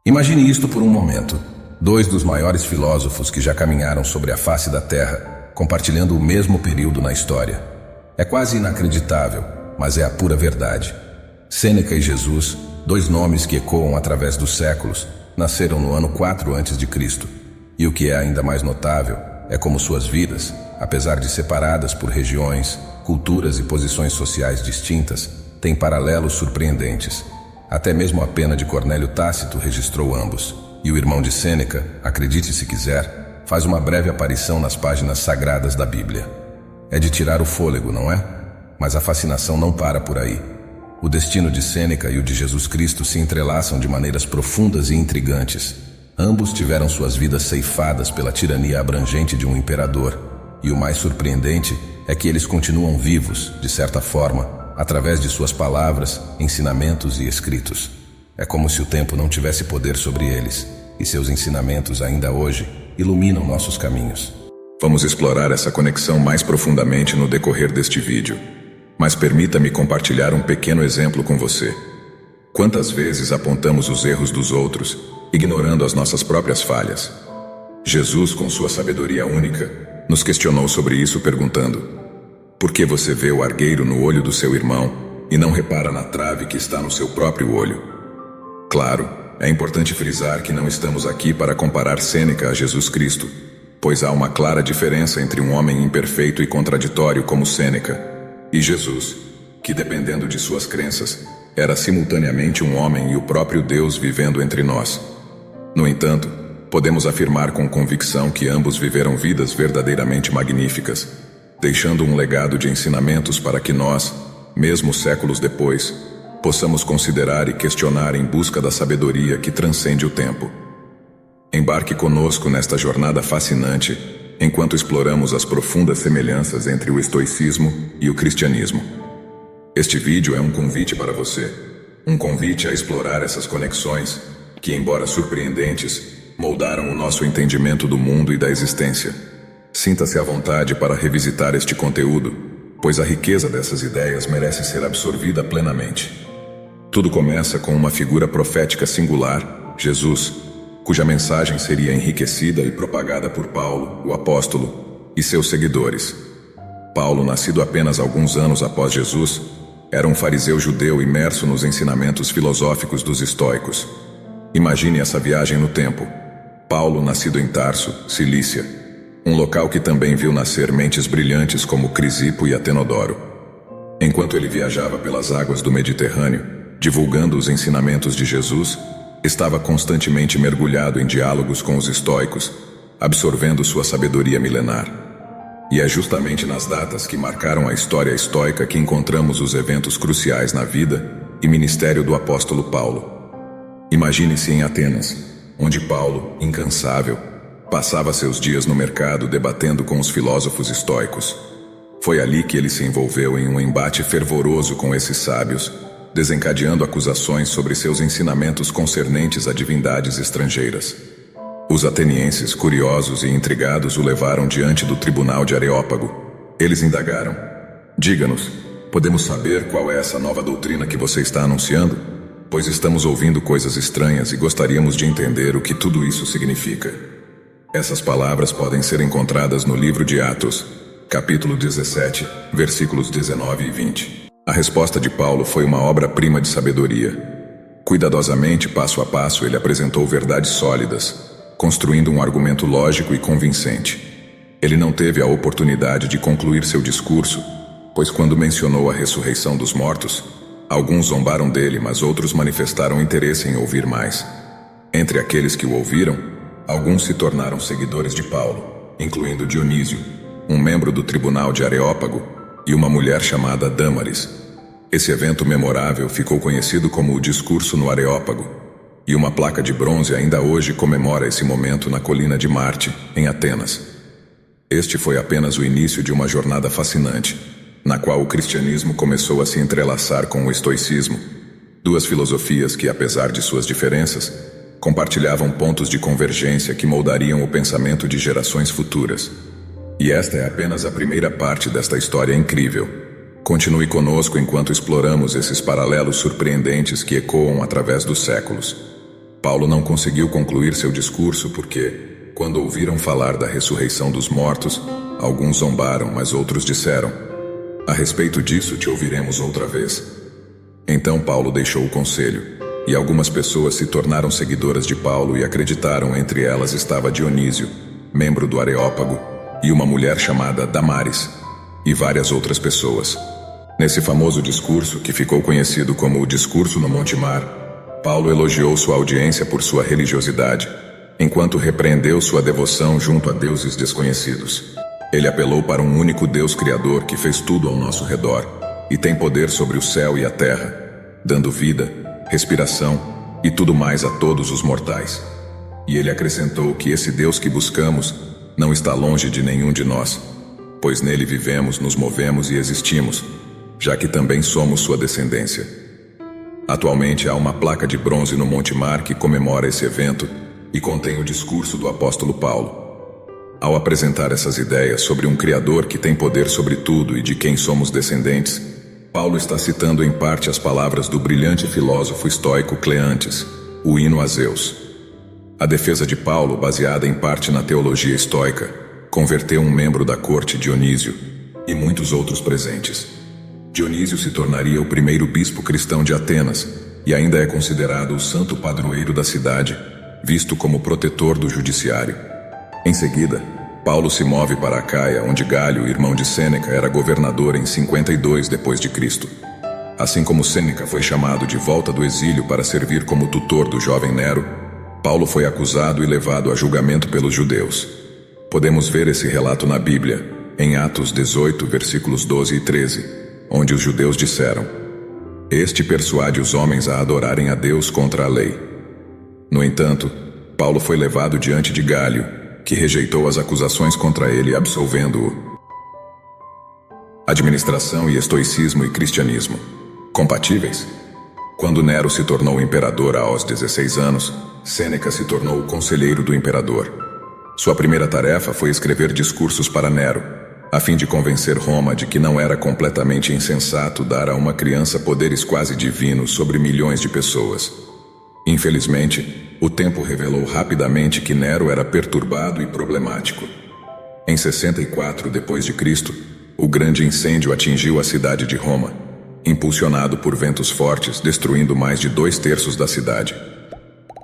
Imagine isto por um momento. Dois dos maiores filósofos que já caminharam sobre a face da Terra, compartilhando o mesmo período na história. É quase inacreditável, mas é a pura verdade. Sêneca e Jesus, dois nomes que ecoam através dos séculos, nasceram no ano 4 a.C. E o que é ainda mais notável é como suas vidas, apesar de separadas por regiões, culturas e posições sociais distintas, têm paralelos surpreendentes. Até mesmo a pena de Cornélio Tácito registrou ambos. E o irmão de Sêneca, acredite se quiser, faz uma breve aparição nas páginas sagradas da Bíblia. É de tirar o fôlego, não é? Mas a fascinação não para por aí. O destino de Sêneca e o de Jesus Cristo se entrelaçam de maneiras profundas e intrigantes. Ambos tiveram suas vidas ceifadas pela tirania abrangente de um imperador. E o mais surpreendente é que eles continuam vivos, de certa forma, através de suas palavras, ensinamentos e escritos. É como se o tempo não tivesse poder sobre eles, e seus ensinamentos ainda hoje iluminam nossos caminhos. Vamos explorar essa conexão mais profundamente no decorrer deste vídeo. Mas permita-me compartilhar um pequeno exemplo com você. Quantas vezes apontamos os erros dos outros, ignorando as nossas próprias falhas? Jesus, com sua sabedoria única, nos questionou sobre isso perguntando: por que você vê o argueiro no olho do seu irmão e não repara na trave que está no seu próprio olho? Claro, é importante frisar que não estamos aqui para comparar Sêneca a Jesus Cristo, pois há uma clara diferença entre um homem imperfeito e contraditório como Sêneca e Jesus, que, dependendo de suas crenças, era simultaneamente um homem e o próprio Deus vivendo entre nós. No entanto, podemos afirmar com convicção que ambos viveram vidas verdadeiramente magníficas, deixando um legado de ensinamentos para que nós, mesmo séculos depois, possamos considerar e questionar em busca da sabedoria que transcende o tempo. Embarque conosco nesta jornada fascinante, enquanto exploramos as profundas semelhanças entre o estoicismo e o cristianismo. Este vídeo é um convite para você, um convite a explorar essas conexões que, embora surpreendentes, moldaram o nosso entendimento do mundo e da existência. Sinta-se à vontade para revisitar este conteúdo, pois a riqueza dessas ideias merece ser absorvida plenamente. Tudo começa com uma figura profética singular, Jesus, cuja mensagem seria enriquecida e propagada por Paulo, o apóstolo, e seus seguidores. Paulo, nascido apenas alguns anos após Jesus, era um fariseu judeu imerso nos ensinamentos filosóficos dos estoicos. Imagine essa viagem no tempo. Paulo, nascido em Tarso, Cilícia, um local que também viu nascer mentes brilhantes como Crisipo e Atenodoro. Enquanto ele viajava pelas águas do Mediterrâneo, divulgando os ensinamentos de Jesus, estava constantemente mergulhado em diálogos com os estoicos, absorvendo sua sabedoria milenar. E é justamente nas datas que marcaram a história estoica que encontramos os eventos cruciais na vida e ministério do apóstolo Paulo. Imagine-se em Atenas, onde Paulo, incansável, passava seus dias no mercado debatendo com os filósofos estoicos. Foi ali que ele se envolveu em um embate fervoroso com esses sábios, desencadeando acusações sobre seus ensinamentos concernentes a divindades estrangeiras. Os atenienses, curiosos e intrigados, o levaram diante do tribunal de Areópago. Eles indagaram: diga-nos, podemos saber qual é essa nova doutrina que você está anunciando? Pois estamos ouvindo coisas estranhas e gostaríamos de entender o que tudo isso significa. Essas palavras podem ser encontradas no livro de Atos, capítulo 17, versículos 19 e 20. A resposta de Paulo foi uma obra-prima de sabedoria. Cuidadosamente, passo a passo, ele apresentou verdades sólidas, construindo um argumento lógico e convincente. Ele não teve a oportunidade de concluir seu discurso, pois quando mencionou a ressurreição dos mortos, alguns zombaram dele, mas outros manifestaram interesse em ouvir mais. Entre aqueles que o ouviram, alguns se tornaram seguidores de Paulo, incluindo Dionísio, um membro do tribunal de Areópago, e uma mulher chamada Dâmaris. Esse evento memorável ficou conhecido como o Discurso no Areópago, e uma placa de bronze ainda hoje comemora esse momento na colina de Marte, em Atenas. Este foi apenas o início de uma jornada fascinante, na qual o cristianismo começou a se entrelaçar com o estoicismo, duas filosofias que, apesar de suas diferenças, compartilhavam pontos de convergência que moldariam o pensamento de gerações futuras. E esta é apenas a primeira parte desta história incrível. Continue conosco enquanto exploramos esses paralelos surpreendentes que ecoam através dos séculos. Paulo não conseguiu concluir seu discurso porque, quando ouviram falar da ressurreição dos mortos, alguns zombaram, mas outros disseram: "A respeito disso te ouviremos outra vez." Então Paulo deixou o conselho, e algumas pessoas se tornaram seguidoras de Paulo e acreditaram. Entre elas estava Dionísio, membro do Areópago, e uma mulher chamada Damaris, e várias outras pessoas. Nesse famoso discurso, que ficou conhecido como o Discurso no Monte Mar, Paulo elogiou sua audiência por sua religiosidade, enquanto repreendeu sua devoção junto a deuses desconhecidos. Ele apelou para um único Deus Criador que fez tudo ao nosso redor e tem poder sobre o céu e a terra, dando vida, respiração e tudo mais a todos os mortais. E ele acrescentou que esse Deus que buscamos não está longe de nenhum de nós, pois nele vivemos, nos movemos e existimos, já que também somos sua descendência. Atualmente há uma placa de bronze no Monte Mar que comemora esse evento e contém o discurso do apóstolo Paulo. Ao apresentar essas ideias sobre um Criador que tem poder sobre tudo e de quem somos descendentes, Paulo está citando em parte as palavras do brilhante filósofo estoico Cleantes, o hino a Zeus. A defesa de Paulo, baseada em parte na teologia estoica, converteu um membro da corte, Dionísio, e muitos outros presentes. Dionísio se tornaria o primeiro bispo cristão de Atenas e ainda é considerado o santo padroeiro da cidade, visto como protetor do judiciário. Em seguida, Paulo se move para Acaia, onde Galho, irmão de Sêneca, era governador em 52 d.C. Assim como Sêneca foi chamado de volta do exílio para servir como tutor do jovem Nero, Paulo foi acusado e levado a julgamento pelos judeus. Podemos ver esse relato na Bíblia, em Atos 18, versículos 12 e 13, onde os judeus disseram: "Este persuade os homens a adorarem a Deus contra a lei." No entanto, Paulo foi levado diante de Galho, que rejeitou as acusações contra ele, absolvendo-o. Administração e estoicismo e cristianismo, compatíveis? Quando Nero se tornou imperador aos 16 anos, Sêneca se tornou o conselheiro do imperador. Sua primeira tarefa foi escrever discursos para Nero, a fim de convencer Roma de que não era completamente insensato dar a uma criança poderes quase divinos sobre milhões de pessoas. Infelizmente, o tempo revelou rapidamente que Nero era perturbado e problemático. Em 64 d.C., o grande incêndio atingiu a cidade de Roma, impulsionado por ventos fortes, destruindo mais de 2/3 da cidade.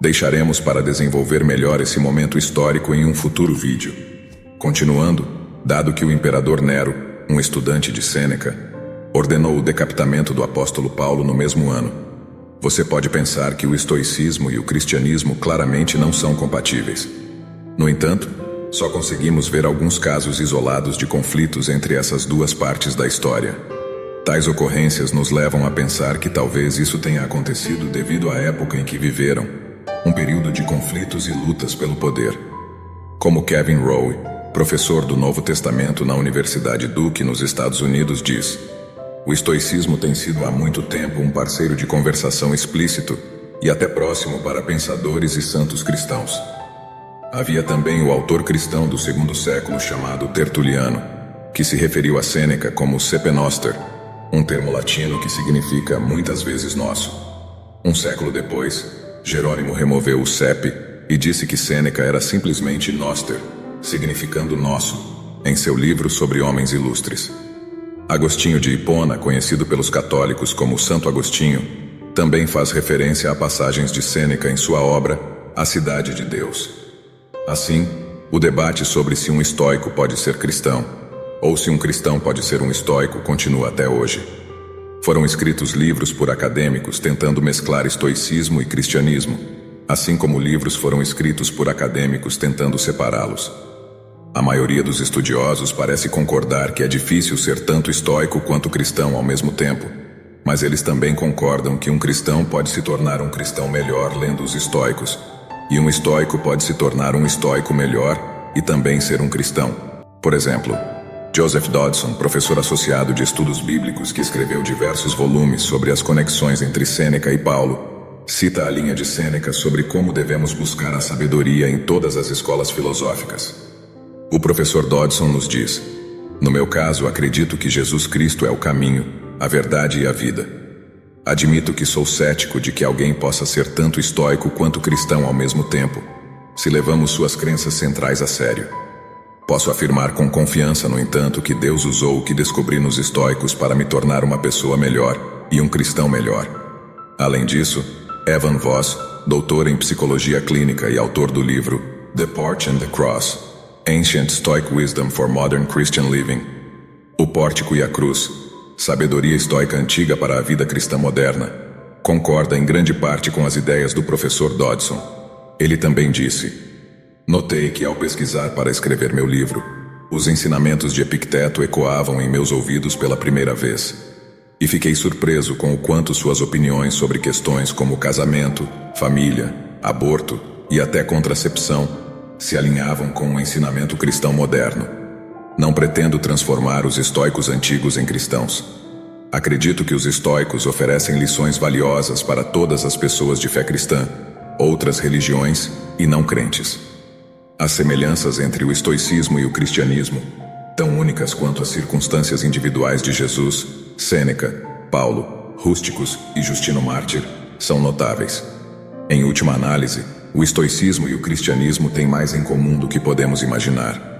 Deixaremos para desenvolver melhor esse momento histórico em um futuro vídeo. Continuando, dado que o imperador Nero, um estudante de Sêneca, ordenou o decapitamento do apóstolo Paulo no mesmo ano, você pode pensar que o estoicismo e o cristianismo claramente não são compatíveis. No entanto, só conseguimos ver alguns casos isolados de conflitos entre essas duas partes da história. Tais ocorrências nos levam a pensar que talvez isso tenha acontecido devido à época em que viveram, um período de conflitos e lutas pelo poder. Como Kevin Rowe, professor do Novo Testamento na Universidade Duke, nos Estados Unidos, diz: "O estoicismo tem sido há muito tempo um parceiro de conversação explícito e até próximo para pensadores e santos cristãos." Havia também o autor cristão do segundo século chamado Tertuliano, que se referiu a Sêneca como Sepenoster, um termo latino que significa muitas vezes nosso. Um século depois, Jerônimo removeu o sep e disse que Sêneca era simplesmente noster, significando nosso, em seu livro sobre homens ilustres. Agostinho de Hipona, conhecido pelos católicos como Santo Agostinho, também faz referência a passagens de Sêneca em sua obra A Cidade de Deus. Assim, o debate sobre se um estoico pode ser cristão, ou se um cristão pode ser um estoico, continua até hoje. Foram escritos livros por acadêmicos tentando mesclar estoicismo e cristianismo, assim como livros foram escritos por acadêmicos tentando separá-los. A maioria dos estudiosos parece concordar que é difícil ser tanto estoico quanto cristão ao mesmo tempo, mas eles também concordam que um cristão pode se tornar um cristão melhor lendo os estoicos, e um estoico pode se tornar um estoico melhor e também ser um cristão. Por exemplo, Joseph Dodson, professor associado de estudos bíblicos que escreveu diversos volumes sobre as conexões entre Sêneca e Paulo, cita a linha de Sêneca sobre como devemos buscar a sabedoria em todas as escolas filosóficas. O professor Dodson nos diz: "No meu caso, acredito que Jesus Cristo é o caminho, a verdade e a vida." Admito que sou cético de que alguém possa ser tanto estoico quanto cristão ao mesmo tempo, se levamos suas crenças centrais a sério. Posso afirmar com confiança, no entanto, que Deus usou o que descobri nos estoicos para me tornar uma pessoa melhor e um cristão melhor. Além disso, Evan Voss, doutor em psicologia clínica e autor do livro The Porch and the Cross, Ancient Stoic Wisdom for Modern Christian Living, O Pórtico e a Cruz, Sabedoria Estoica Antiga para a Vida Cristã Moderna, concorda em grande parte com as ideias do professor Dodson. Ele também disse: notei que ao pesquisar para escrever meu livro, os ensinamentos de Epicteto ecoavam em meus ouvidos pela primeira vez. E fiquei surpreso com o quanto suas opiniões sobre questões como casamento, família, aborto e até contracepção se alinhavam com o ensinamento cristão moderno. Não pretendo transformar os estoicos antigos em cristãos. Acredito que os estoicos oferecem lições valiosas para todas as pessoas de fé cristã, outras religiões e não crentes. As semelhanças entre o estoicismo e o cristianismo, tão únicas quanto as circunstâncias individuais de Jesus, Sêneca, Paulo, Rústicos e Justino Mártir, são notáveis. Em última análise, o estoicismo e o cristianismo têm mais em comum do que podemos imaginar.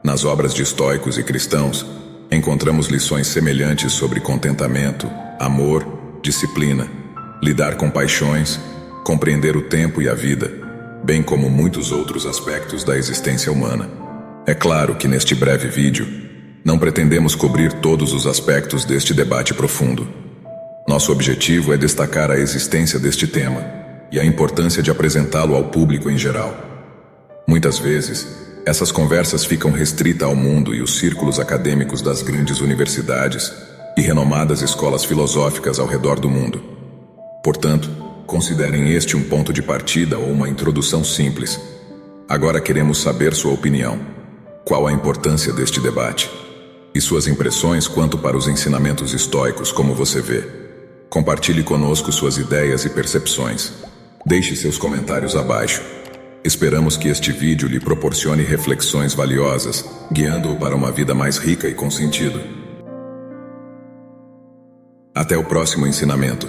Nas obras de estoicos e cristãos, encontramos lições semelhantes sobre contentamento, amor, disciplina, lidar com paixões, compreender o tempo e a vida, bem como muitos outros aspectos da existência humana. É claro que neste breve vídeo, não pretendemos cobrir todos os aspectos deste debate profundo. Nosso objetivo é destacar a existência deste tema e a importância de apresentá-lo ao público em geral. Muitas vezes, essas conversas ficam restritas ao mundo e os círculos acadêmicos das grandes universidades e renomadas escolas filosóficas ao redor do mundo. Portanto, considerem este um ponto de partida ou uma introdução simples. Agora queremos saber sua opinião. Qual a importância deste debate? E suas impressões quanto para os ensinamentos estoicos, como você vê. Compartilhe conosco suas ideias e percepções. Deixe seus comentários abaixo. Esperamos que este vídeo lhe proporcione reflexões valiosas, guiando-o para uma vida mais rica e com sentido. Até o próximo ensinamento.